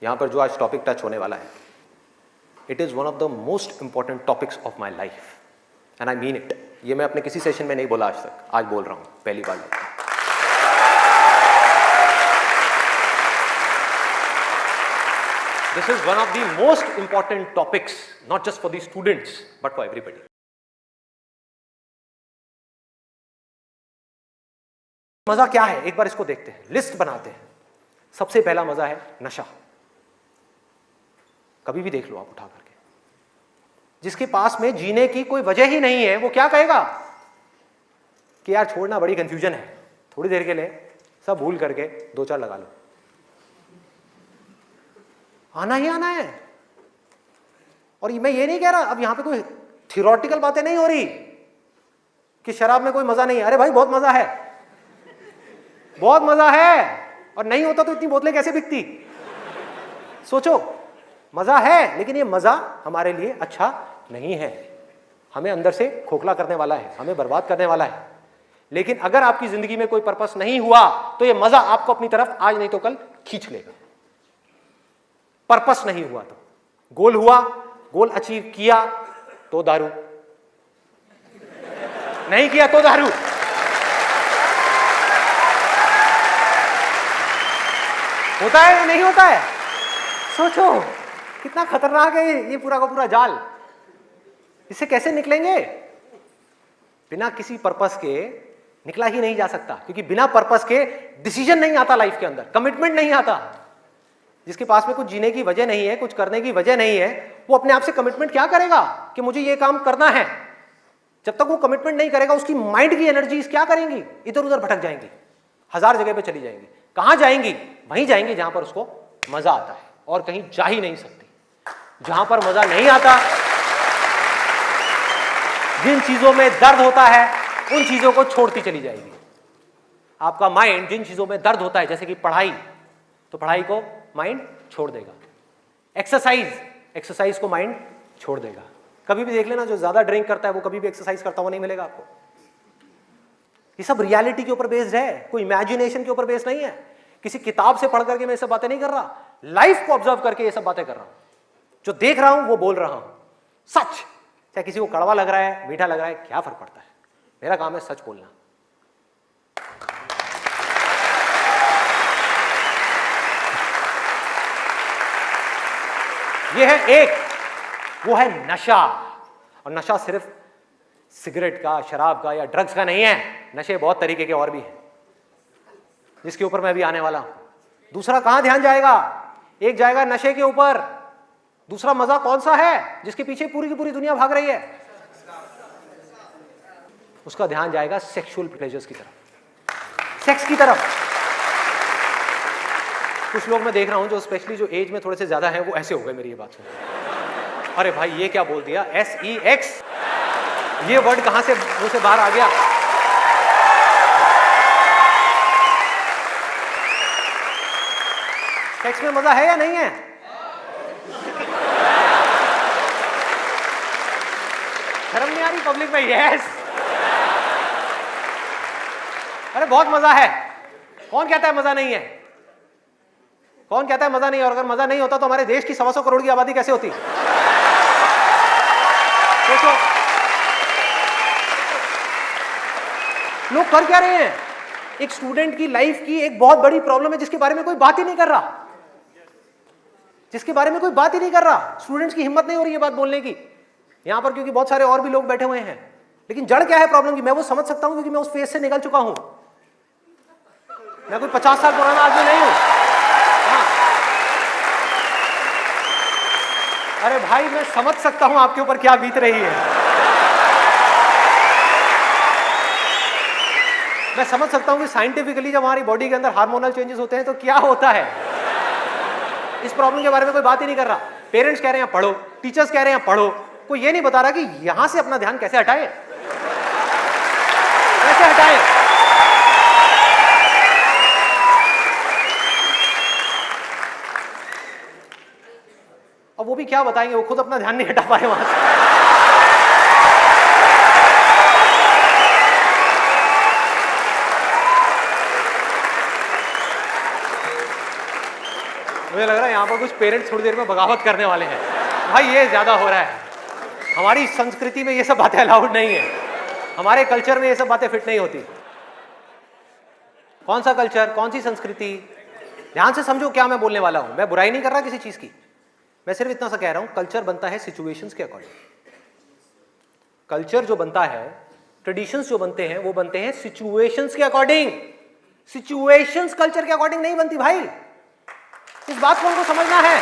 यहाँ पर जो आज टॉपिक टच होने वाला है, it is one of the most important topics of my life and I mean it. ये मैं अपने किसी सेशन में नहीं बोला आज तक, आज बोल रहा हूँ पहली बार। This is one of the most important topics, not just for the students but for everybody. मजा क्या है, एक बार इसको देखते हैं, लिस्ट बनाते हैं। सबसे पहला मजा है नशा। कभी भी देख लो आप उठा करके, जिसके पास में जीने की कोई वजह ही नहीं है, वो क्या कहेगा कि यार छोड़ना, बड़ी कंफ्यूजन है, थोड़ी देर के लिए सब भूल करके 2-4 लगा लो। आना ही आना है। और मैं ये नहीं कह रहा, अब यहां पे कोई थियोरेटिकल बातें नहीं हो रही कि शराब में कोई मजा नहीं है। अरे भाई बहुत मजा है, बहुत मजा है। और नहीं होता तो इतनी बोतलें कैसे बिकती? सोचो, मजा है, लेकिन ये मजा हमारे लिए अच्छा नहीं है, हमें अंदर से खोखला करने वाला है, हमें बर्बाद करने वाला है। लेकिन अगर आपकी जिंदगी में कोई पर्पस नहीं हुआ तो ये मजा आपको अपनी तरफ आज नहीं तो कल खींच लेगा। पर्पस नहीं हुआ तो, गोल हुआ, गोल अचीव किया तो दारू, नहीं किया तो दारू। होता है या नहीं होता है? सोचो कितना खतरनाक है ये पूरा का पूरा जाल। इससे कैसे निकलेंगे? बिना किसी पर्पस के निकला ही नहीं जा सकता, क्योंकि बिना पर्पस के डिसीजन नहीं आता लाइफ के अंदर, कमिटमेंट नहीं आता। जिसके पास में कुछ जीने की वजह नहीं है, कुछ करने की वजह नहीं है, वो अपने आप से कमिटमेंट क्या करेगा कि मुझे ये काम करना है? जब तक वो कमिटमेंट नहीं करेगा, उसकी माइंड की एनर्जीज क्या करेंगी? इधर उधर भटक जाएंगी, 1000 जगह पे चली जाएंगी। कहां जाएंगी? वहीं जाएंगी जहां पर उसको मजा आता है, और कहीं जा ही नहीं सकती। जहां पर मजा नहीं आता, जिन चीजों में दर्द होता है, उन चीजों को छोड़ती चली जाएगी। आपका माइंड जिन चीजों में दर्द होता है, जैसे कि पढ़ाई, तो पढ़ाई को माइंड छोड़ देगा। एक्सरसाइज को माइंड छोड़ देगा। कभी भी देख लेना, जो ज्यादा ड्रिंक करता है वो कभी भी एक्सरसाइज करता हुआ नहीं मिलेगा आपको। ये सब रियलिटी के ऊपर बेस्ड है, कोई इमेजिनेशन के ऊपर बेस्ड नहीं है। किसी किताब से पढ़ करके मैं ये सब बातें नहीं कर रहा, लाइफ को ऑब्जर्व करके ये सब बातें कर रहा हूं। जो देख रहा हूं वो बोल रहा हूं, सच। चाहे किसी को कड़वा लग रहा है, मीठा लग रहा है, क्या फर्क पड़ता है? मेरा काम है सच बोलना। ये है एक, वो है नशा। और नशा सिर्फ सिगरेट का, शराब का या ड्रग्स का नहीं है। नशे बहुत तरीके के और भी हैं, जिसके ऊपर मैं अभी आने वाला हूं। दूसरा कहां ध्यान जाएगा? एक जाएगा नशे के ऊपर, दूसरा मजा कौन सा है जिसके पीछे पूरी की पूरी दुनिया भाग रही है? उसका ध्यान जाएगा सेक्सुअल प्लेजर्स की तरफ, सेक्स की तरफ। कुछ लोग मैं देख रहा हूं जो स्पेशली जो एज में थोड़े से ज्यादा हैं, वो ऐसे हो गए मेरी ये बात सुन। अरे भाई ये क्या बोल दिया? SEX, ये वर्ड कहां से मुंह से बाहर आ गया? सेक्स में मजा है या नहीं है? शर्म नहीं आ रही पब्लिक में? यस। अरे बहुत मजा है। कौन कहता है मजा नहीं है? कौन कहता है मजा नहीं है? और अगर मजा नहीं होता तो हमारे देश की 125 करोड़ की आबादी कैसे होती? सोचो, लोग कर क्या रहे हैं? एक स्टूडेंट की लाइफ की एक बहुत बड़ी प्रॉब्लम है जिसके बारे में कोई बात ही नहीं कर रहा, जिसके बारे में कोई बात ही नहीं कर रहा। स्टूडेंट्स की हिम्मत नहीं हो रही है बात बोलने की यहां पर, क्योंकि बहुत सारे और भी लोग बैठे हुए हैं। लेकिन जड़ क्या है प्रॉब्लम की? मैं वो समझ सकता हूं, क्योंकि मैं उस फेज से निकल चुका हूं। मैं कोई 50 साल पुराना आदमी नहीं हूं। हाँ। अरे भाई मैं समझ सकता हूं आपके ऊपर क्या बीत रही है। मैं समझ सकता हूं कि साइंटिफिकली जब हमारी बॉडी के अंदर हार्मोनल चेंजेस होते हैं तो क्या होता है। इस प्रॉब्लम के बारे में कोई बात ही नहीं कर रहा। पेरेंट्स कह रहे हैं पढ़ो, टीचर्स कह रहे हैं पढ़ो, कोई ये नहीं बता रहा कि यहां से अपना ध्यान कैसे हटाए, कैसे हटाए। अब वो भी क्या बताएंगे, वो खुद अपना ध्यान नहीं हटा पाए वहां से। मुझे लग रहा है यहाँ पर कुछ पेरेंट्स थोड़ी देर में बगावत करने वाले हैं, भाई ये ज्यादा हो रहा है, हमारी संस्कृति में ये सब बातें अलाउड नहीं है, हमारे कल्चर में ये सब बातें फिट नहीं होती। कौन सा कल्चर, कौन सी संस्कृति, ध्यान से समझो क्या मैं बोलने वाला हूं। मैं बुराई नहीं कर रहा किसी चीज की, मैं सिर्फ इतना सा कह रहा हूं, कल्चर बनता है सिचुएशंस के अकॉर्डिंग। कल्चर जो बनता है, ट्रेडिशंस जो बनते हैं, वो बनते हैं सिचुएशंस के अकॉर्डिंग। सिचुएशंस कल्चर के अकॉर्डिंग नहीं बनती भाई, इस बात को हमको समझना है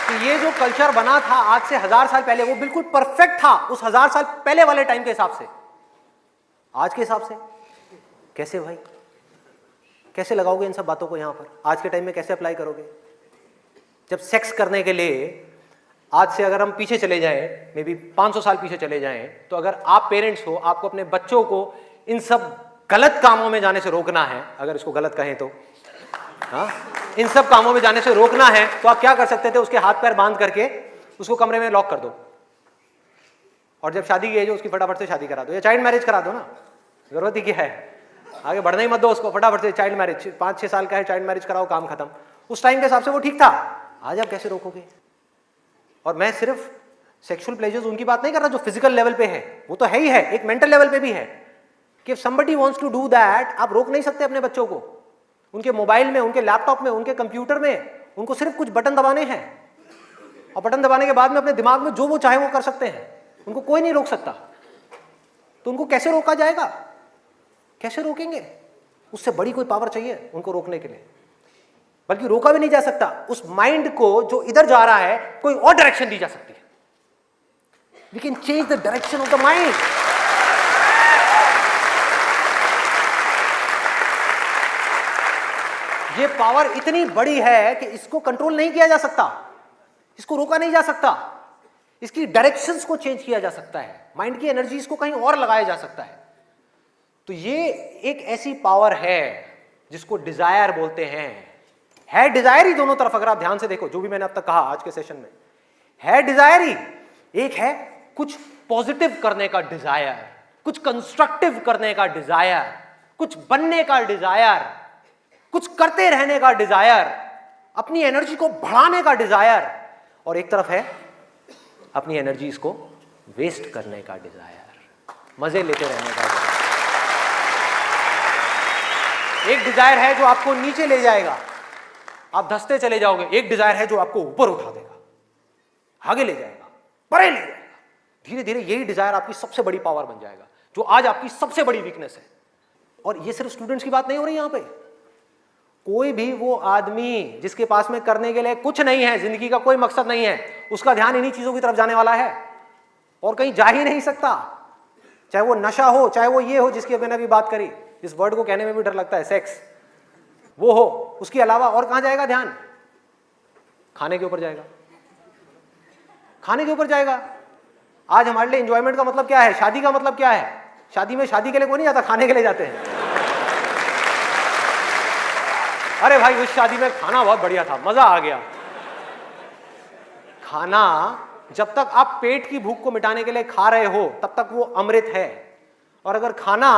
कि ये जो कल्चर बना था आज से 1000 साल पहले, वो बिल्कुल परफेक्ट था उस 1000 साल पहले वाले टाइम के हिसाब से। आज के हिसाब से कैसे भाई, कैसे लगाओगे इन सब बातों को यहां पर, आज के टाइम में कैसे अप्लाई करोगे? जब सेक्स करने के लिए आज से अगर हम पीछे चले जाएं, मे बी 500 साल पीछे चले जाएं, तो अगर आप पेरेंट्स हो, आपको अपने बच्चों को इन सब गलत कामों में जाने से रोकना है, अगर इसको गलत कहें तो, हाँ, इन सब कामों में जाने से रोकना है, तो आप क्या कर सकते थे? उसके हाथ पैर बांध करके उसको कमरे में लॉक कर दो, और जब शादी की एज हो उसकी फटाफट से शादी करा दो, या चाइल्ड मैरिज करा दो ना, जरूरत ही क्या है, आगे बढ़ना ही मत दो उसको, फटाफट से चाइल्ड मैरिज, 5-6 साल का है, चाइल्ड मैरिज कराओ, काम खत्म। उस टाइम के हिसाब से वो ठीक था, आज आप कैसे रोकोगे? और मैं सिर्फ सेक्सुअल प्लेजर्स उनकी बात नहीं कर रहा जो फिजिकल लेवल पे है, वो तो है ही है, एक मेंटल लेवल पे भी है कि somebody wants to do that, आप रोक नहीं सकते अपने बच्चों को। उनके मोबाइल में, उनके लैपटॉप में, उनके कंप्यूटर में, उनको सिर्फ कुछ बटन दबाने हैं, और बटन दबाने के बाद में अपने दिमाग में जो वो चाहे वो कर सकते हैं, उनको कोई नहीं रोक सकता। तो उनको कैसे रोका जाएगा? कैसे रोकेंगे? उससे बड़ी कोई पावर चाहिए उनको रोकने के लिए, बल्कि रोका भी नहीं जा सकता। उस माइंड को जो इधर जा रहा है, कोई और डायरेक्शन दी जा सकती है। We can change the direction of the mind. ये पावर इतनी बड़ी है कि इसको कंट्रोल नहीं किया जा सकता, इसको रोका नहीं जा सकता, इसकी डायरेक्शंस को चेंज किया जा सकता है, माइंड की एनर्जीज को कहीं और लगाया जा सकता है। तो ये एक ऐसी पावर है जिसको डिजायर बोलते हैं। है डिजायर ही दोनों तरफ, अगर आप ध्यान से देखो जो भी मैंने अब तक कहा आज के सेशन में, है डिजायर ही। एक है कुछ पॉजिटिव करने का डिजायर, कुछ कंस्ट्रक्टिव करने का डिजायर, कुछ बनने का डिजायर, कुछ करते रहने का डिजायर, अपनी एनर्जी को बढ़ाने का डिजायर, और एक तरफ है अपनी एनर्जी को वेस्ट करने का डिजायर, मजे लेते रहने का डिजायर। एक डिजायर है जो आपको नीचे ले जाएगा, आप धंसते चले जाओगे। एक डिजायर है जो आपको ऊपर उठा देगा, आगे ले जाएगा, परे ले जाएगा। धीरे धीरे यही डिजायर आपकी सबसे बड़ी पावर बन जाएगा, जो आज आपकी सबसे बड़ी वीकनेस है। और ये सिर्फ स्टूडेंट्स की बात नहीं हो रही यहां पे, कोई भी वो आदमी जिसके पास में करने के लिए कुछ नहीं है, जिंदगी का कोई मकसद नहीं है, उसका ध्यान इन्हीं चीजों की तरफ जाने वाला है और कहीं जा ही नहीं सकता। चाहे वो नशा हो, चाहे वो ये हो जिसकी मैंने अभी बात करी, इस वर्ड को कहने में भी डर लगता है, सेक्स, वो हो, उसके अलावा और कहां जाएगा ध्यान? खाने के ऊपर जाएगा, खाने के ऊपर जाएगा। आज हमारे लिए एंजॉयमेंट का मतलब क्या है? शादी का मतलब क्या है? शादी में शादी के लिए कोई नहीं जाता, खाने के लिए जाते हैं। अरे भाई उस शादी में खाना बहुत बढ़िया था, मजा आ गया। खाना जब तक आप पेट की भूख को मिटाने के लिए खा रहे हो तब तक वो अमृत है, और अगर खाना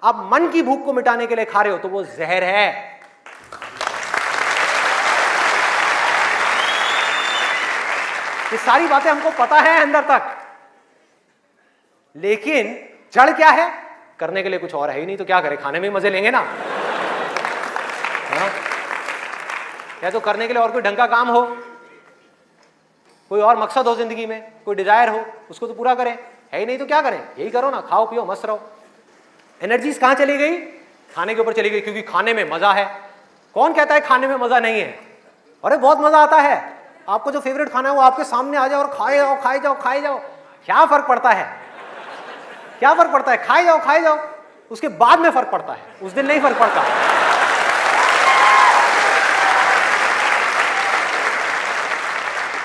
आप मन की भूख को मिटाने के लिए खा रहे हो तो वो जहर है। ये सारी बातें हमको पता है अंदर तक, लेकिन जड़ क्या है? करने के लिए कुछ और है ही नहीं, तो क्या करें? खाने में ही मजे लेंगे ना। हाँ? या तो करने के लिए और कोई ढंग का काम हो, कोई और मकसद हो जिंदगी में, कोई डिजायर हो, उसको तो पूरा करें। है ही नहीं तो क्या करें? यही करो ना, खाओ पियो मस्त रहो। एनर्जीज कहां चली गई? खाने के ऊपर चली गई, क्योंकि खाने में मजा है। कौन कहता है खाने में मजा नहीं है? अरे बहुत मजा आता है। आपको जो फेवरेट खाना है वो आपके सामने आ जाए और खाए जाओ खाए जाओ खाए जाओ, क्या फर्क पड़ता है? क्या फर्क पड़ता है? खाए जाओ, उसके बाद में फर्क पड़ता है, उस दिन नहीं फर्क पड़ता।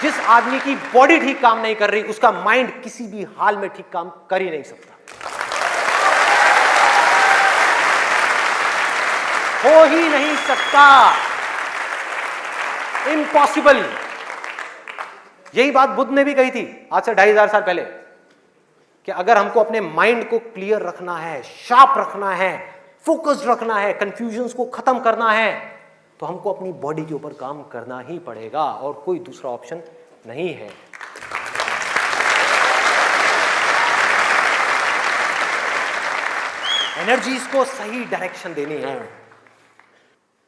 जिस आदमी की बॉडी ठीक काम नहीं कर रही, उसका माइंड किसी भी हाल में ठीक काम कर ही नहीं सकता, हो ही नहीं सकता, इम्पॉसिबल। यही बात बुद्ध ने भी कही थी आज से 2500 साल पहले, कि अगर हमको अपने माइंड को क्लियर रखना है, शार्प रखना है, फोकस्ड रखना है, कंफ्यूजन्स को खत्म करना है, तो हमको अपनी बॉडी के ऊपर काम करना ही पड़ेगा और कोई दूसरा ऑप्शन नहीं है। एनर्जीज को सही डायरेक्शन देनी है।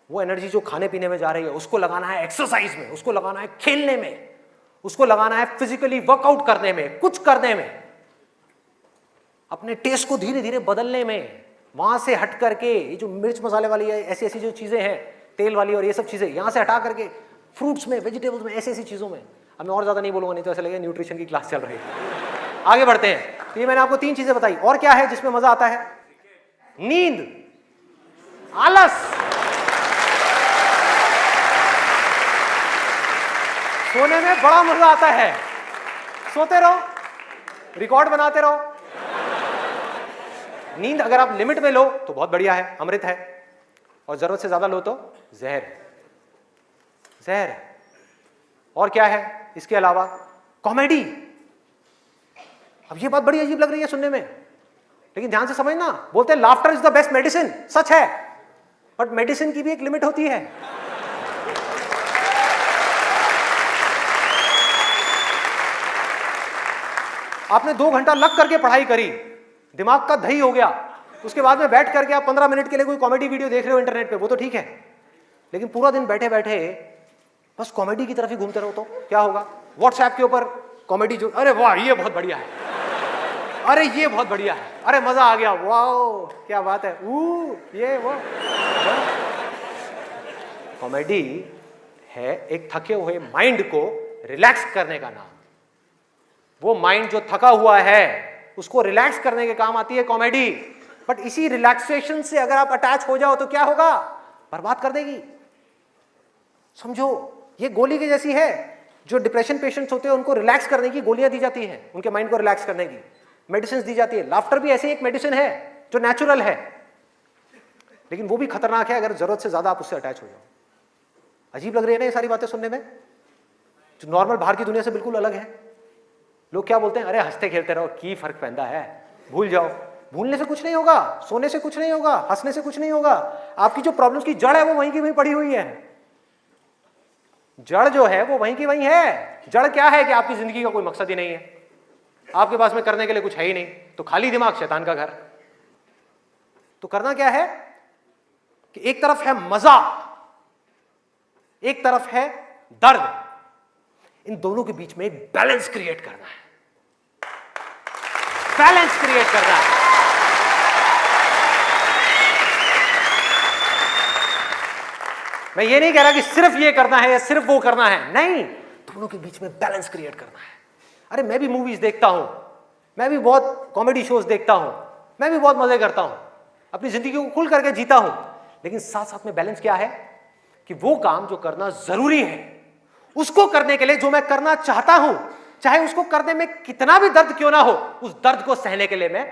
वो एनर्जी जो खाने पीने में जा रही है उसको लगाना है एक्सरसाइज में, उसको लगाना है खेलने में, उसको लगाना है फिजिकली वर्कआउट करने में, कुछ करने में, अपने टेस्ट को धीरे धीरे बदलने में। वहां से हट करके ये जो मिर्च मसाले वाली है, ऐसी ऐसी जो चीजें हैं तेल वाली और ये सब चीजें, यहां से हटा करके फ्रूट्स में, वेजिटेबल्स में, ऐसी ऐसी चीजों में। अब मैं और ज्यादा नहीं बोलूंगा, नहीं तो ऐसा लगेगा न्यूट्रिशन की क्लास चल रही है। आगे बढ़ते हैं। तो ये मैंने आपको 3 चीजें बताई। और क्या है जिसमें मजा आता है? नींद, आलस, सोने में बड़ा मजा आता है। सोते रहो, रिकॉर्ड बनाते रहो। नींद अगर आप लिमिट में लो तो बहुत बढ़िया है, अमृत है, और जरूरत से ज्यादा लो तो जहर, जहर है। और क्या है इसके अलावा? कॉमेडी। अब ये बात बड़ी अजीब लग रही है सुनने में, लेकिन ध्यान से समझना। बोलते हैं laughter is the best medicine, सच है, बट मेडिसिन की भी एक लिमिट होती है। आपने 2 घंटा लग करके पढ़ाई करी, दिमाग का दही हो गया, उसके बाद में बैठ करके आप 15 मिनट के लिए कोई कॉमेडी वीडियो देख रहे हो इंटरनेट पे, वो तो ठीक है, लेकिन पूरा दिन बैठे बैठे बस कॉमेडी की तरफ ही घूमते रहो तो क्या होगा? व्हाट्सएप के ऊपर कॉमेडी जो, अरे वाह ये बहुत बढ़िया है, अरे ये बहुत बढ़िया है, अरे मजा आ गया, वाह क्या बात है, ये वो। कॉमेडी है एक थके हुए माइंड को रिलैक्स करने का नाम। वो माइंड जो थका हुआ है उसको रिलैक्स करने के काम आती है कॉमेडी। बट इसी रिलैक्सेशन से अगर आप अटैच हो जाओ तो क्या होगा? बर्बाद कर देगी। समझो ये गोली की जैसी है। जो डिप्रेशन पेशेंट्स होते हैं उनको रिलैक्स करने की गोलियां दी जाती हैं, उनके माइंड को रिलैक्स करने की मेडिसिन दी जाती है। लाफ्टर भी ऐसी एक मेडिसिन है जो नेचुरल है, लेकिन वो भी खतरनाक है अगर जरूरत से ज्यादा आप उससे अटैच हो जाओ। अजीब लग रही है ना ये सारी बातें सुनने में, जो नॉर्मल बाहर की दुनिया से बिल्कुल अलग है। लोग क्या बोलते हैं? अरे हंसते खेलते रहो, की फर्क पैदा है, भूल जाओ। भूलने से कुछ नहीं होगा, सोने से कुछ नहीं होगा, हंसने से कुछ नहीं होगा। आपकी जो प्रॉब्लम्स की जड़ है वो वहीं की वहीं पड़ी हुई है। जड़ जो है वो वहीं की वहीं है। जड़ क्या है कि आपकी जिंदगी का कोई मकसद ही नहीं है, आपके पास में करने के लिए कुछ है ही नहीं, तो खाली दिमाग शैतान का घर। तो करना क्या है कि एक तरफ है मजा, एक तरफ है दर्द, इन दोनों के बीच में एक बैलेंस क्रिएट करना है। बैलेंस क्रिएट करना है। मैं ये नहीं कह रहा कि सिर्फ ये करना है या सिर्फ वो करना है, नहीं, दोनों के बीच में बैलेंस क्रिएट करना है। अरे मैं भी मूवीज देखता हूं, मैं भी बहुत कॉमेडी शोज देखता हूं, मैं भी बहुत मजे करता हूं, अपनी जिंदगी को खुल करके जीता हूं, लेकिन साथ साथ में बैलेंस क्या है कि वो काम जो करना जरूरी है उसको करने के लिए जो मैं करना चाहता हूं, चाहे उसको करने में कितना भी दर्द क्यों ना हो, उस दर्द को सहने के लिए मैं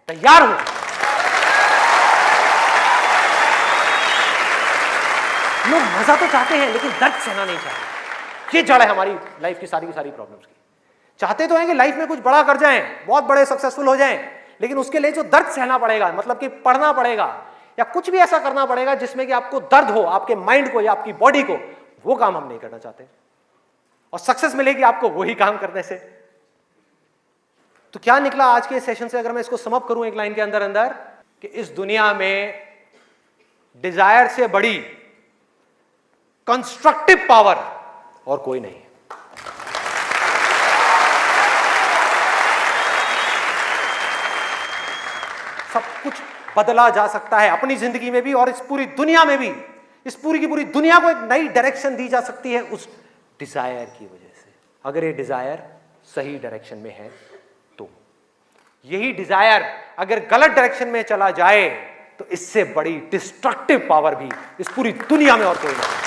तैयार हूं। लोग मजा तो चाहते हैं लेकिन दर्द सहना नहीं चाहते। ये जड़ है हमारी लाइफ की सारी प्रॉब्लम्स की। चाहते तो हैं कि लाइफ में कुछ बड़ा कर जाएं, बहुत बड़े सक्सेसफुल हो जाएं, लेकिन उसके लिए जो दर्द सहना पड़ेगा, मतलब कि पढ़ना पड़ेगा या कुछ भी ऐसा करना पड़ेगा जिसमें कि आपको दर्द हो, आपके माइंड को या आपकी बॉडी को, वो काम हम नहीं करना चाहते। और सक्सेस मिलेगी आपको वही काम करने से। तो क्या निकला आज के सेशन से, अगर मैं इसको समअप करूं एक लाइन के अंदर अंदर, कि इस दुनिया में डिजायर से बड़ी कंस्ट्रक्टिव पावर और कोई नहीं है। सब कुछ बदला जा सकता है अपनी जिंदगी में भी और इस पूरी दुनिया में भी। इस पूरी की पूरी दुनिया को एक नई डायरेक्शन दी जा सकती है उस डिजायर की वजह से, अगर ये डिजायर सही डायरेक्शन में है तो। यही डिजायर अगर गलत डायरेक्शन में चला जाए तो इससे बड़ी डिस्ट्रक्टिव पावर भी इस पूरी दुनिया में और कोई नहीं।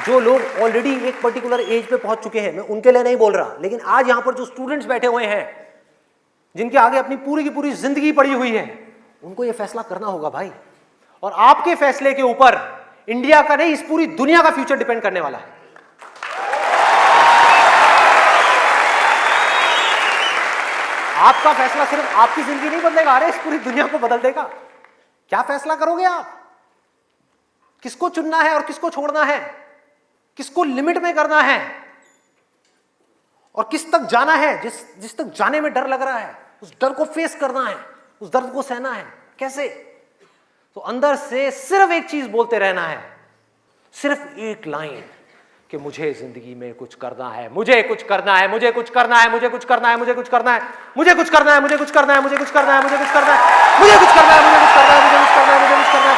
जो लोग ऑलरेडी एक पर्टिकुलर एज पे पहुंच चुके हैं, मैं उनके लिए नहीं बोल रहा, लेकिन आज यहां पर जो स्टूडेंट्स बैठे हुए हैं, जिनके आगे अपनी पूरी की पूरी जिंदगी पड़ी हुई है, उनको यह फैसला करना होगा भाई। और आपके फैसले के ऊपर इंडिया का नहीं, इस पूरी दुनिया का फ्यूचर डिपेंड करने वाला है। आपका फैसला सिर्फ आपकी जिंदगी नहीं बदलेगा, अरे इस पूरी दुनिया को बदल देगा। क्या फैसला करोगे आप? किसको चुनना है और किसको छोड़ना है, किसको लिमिट में करना है और किस तक जाना है। जिस तक जाने में डर लग रहा है, उस डर को फेस करना है, उस दर्द को सहना है। कैसे? तो अंदर से सिर्फ एक चीज बोलते रहना है, सिर्फ एक लाइन कि मुझे जिंदगी में कुछ करना है, मुझे कुछ करना है, मुझे कुछ करना है, मुझे कुछ करना है, मुझे कुछ करना है, मुझे कुछ करना है, मुझे कुछ करना है, मुझे कुछ करना है, मुझे कुछ करना है, मुझे कुछ करना है, मुझे कुछ करना है,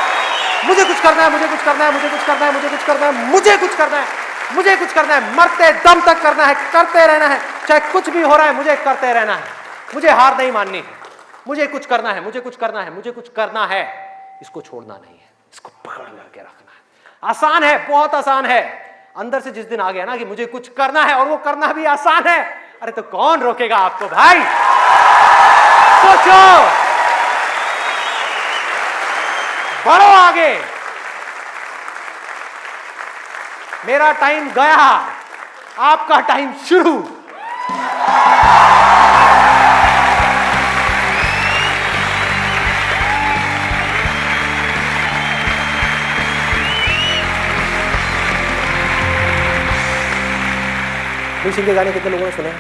मुझे कुछ करना है, मुझे कुछ करना है, मुझे कुछ करना है, मुझे कुछ करना है, मुझे कुछ करना है, मुझे कुछ करना है, मुझे कुछ करना है, मुझे कुछ करना है, मरते दम तक करना है, करते रहना है, चाहे कुछ भी हो रहा है, मुझे करते रहना है, मुझे हार नहीं माननी है, मुझे कुछ करना है, मुझे कुछ करना है, मुझे कुछ करना है। इसको छोड़ना नहीं है, इसको पकड़ करके रखना है। आसान है, बहुत आसान है। अंदर से जिस दिन आ गया ना कि मुझे कुछ करना है और वो करना भी आसान है, अरे तो कौन रोकेगा आपको भाई? सोचो, बढ़ो आगे। मेरा टाइम गया, आपका टाइम शुरू। रणवीर सिंह के गाने कितने लोगों ने सुने?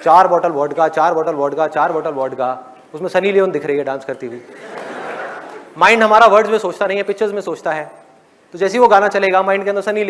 4 bottle vodka, 4 bottle vodka, 4 bottle vodka. उसमें सनी लियोन दिख रही है डांस करती हुई। माइंड हमारा वर्ड्स में सोचता नहीं है, पिक्चर्स में सोचता है। तो जैसे ही वो गाना चलेगा, माइंड के अंदर सनी लियोन